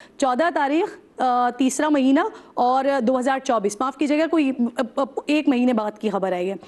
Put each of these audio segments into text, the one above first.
14 तारीख तीसरा महीना और 2024, माफ़ कीजिएगा कोई एक महीने बाद की खबर आई है,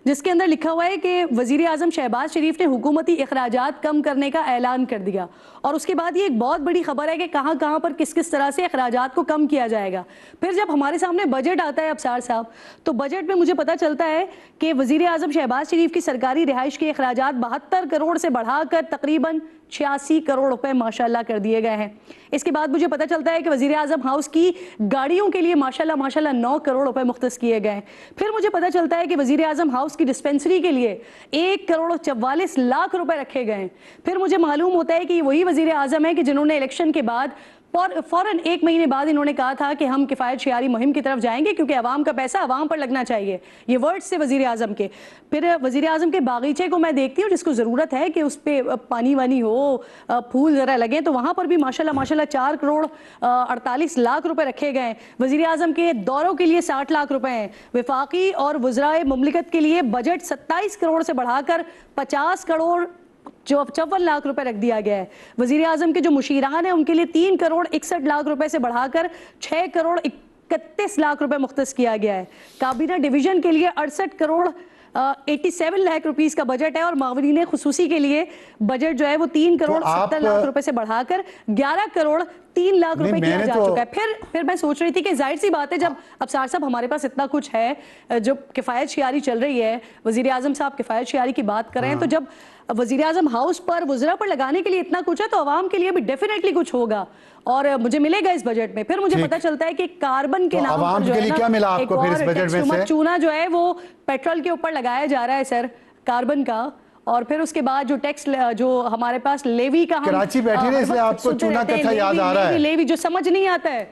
जिसके अंदर लिखा हुआ है कि वज़ीर आज़म शहबाज शरीफ ने हुकूमती इखराजात कम करने का ऐलान कर दिया। और उसके बाद ये एक बहुत बड़ी खबर है कि कहाँ कहाँ पर किस किस तरह से इखराजात को कम किया जाएगा। फिर जब हमारे सामने बजट आता है अफसार साहब, तो बजट में मुझे पता चलता है कि वज़ीर आज़म शहबाज शरीफ की सरकारी रिहाइश के इखराजात 72 करोड़ से बढ़ाकर तकरीबन 86 करोड़ रुपए माशाल्लाह कर दिए गए हैं। इसके बाद मुझे पता चलता है कि वज़ीर आज़म हाउस की गाड़ियों के लिए माशाल्लाह 9 करोड़ रुपए मुख्तस किए गए हैं। फिर मुझे पता चलता है कि वज़ीर आज़म हाउस की डिस्पेंसरी के लिए 1 करोड़ 44 लाख रुपए रखे गए हैं। फिर मुझे मालूम होता है कि वही वज़ीर आज़म है कि जिन्होंने इलेक्शन के बाद फौरन एक महीने बाद इन्होंने कहा था कि हम किफ़ायत शियारी मुहिम की तरफ जाएंगे क्योंकि अवाम का पैसा अवाम पर लगना चाहिए। ये वर्ड्स से वज़ीर आज़म के। फिर वज़ीर आज़म के बागीचे को मैं देखती हूँ जिसको ज़रूरत है कि उस पर पानी वानी हो, फूल ज़रा लगे, तो वहाँ पर भी माशाल्लाह 4 करोड़ 48 लाख रुपए रखे गए हैं। वज़ीर आज़म के दौरों के लिए 60 लाख रुपए हैं। वफाकी और वज़राए मुमलिकत के लिए बजट 27 करोड़ से बढ़ाकर 50 करोड़ 54 लाख रुपए रख दिया गया है। वज़ीर आज़म के जो मुशीरान हैं उनके लिए 3 करोड़ 61 लाख रुपए से बढ़ाकर 6 करोड़ 31 लाख रुपए मुख्तस किया गया है। काबीना डिवीजन के लिए 68 करोड़ 87 लाख रुपीस का बजट है और मावरीन खुसूसी के लिए बजट जो है वो 3 करोड़ 70 लाख रुपए से बढ़ाकर 11 करोड़ 3 लाख रुपए किया जा चुका है। फिर मैं सोच रही थी कि जाहिर सी बात है, जब अफसार साहब हमारे पास इतना कुछ है, जो किफ़ायत शियारी चल रही है, वज़ीर आज़म साहब किफ़ायत शियारी की बात कर रहे हैं, तो जब वज़ीर आज़म हाउस पर वज़रा पर लगाने के लिए इतना कुछ है तो आवाम के लिए भी डेफिनेटली कुछ होगा और मुझे मिलेगा इस बजट में। फिर मुझे पता चलता है कि कार्बन के नाम पर जो है ना एक और टैक्स चूना जो है वो पेट्रोल के ऊपर लगाया जा रहा है सर, कार्बन का। और फिर उसके बाद जो टैक्स जो हमारे पास लेवी का, कराची बैठी है इसलिए आपको चूना कथा याद आ रहा है। लेवी जो समझ नहीं आता है,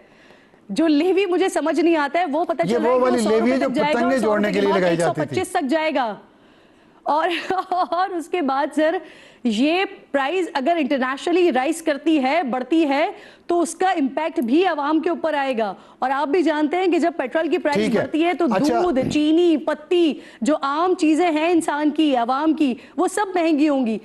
जो लेवी मुझे समझ नहीं आता है, वो पता चल रहा है वो वाली लेवी जो पतंगे जोड़ने के लिए लगाई जाती थी, 125 तक जाएगा। और उसके बाद सर ये प्राइस अगर इंटरनेशनली राइज करती है, बढ़ती है, तो उसका इम्पैक्ट भी आवाम के ऊपर आएगा। और आप भी जानते हैं कि जब पेट्रोल की प्राइस बढ़ती है तो दूध, चीनी, पत्ती, जो आम चीजें हैं इंसान की, आवाम की, वो सब महंगी होंगी।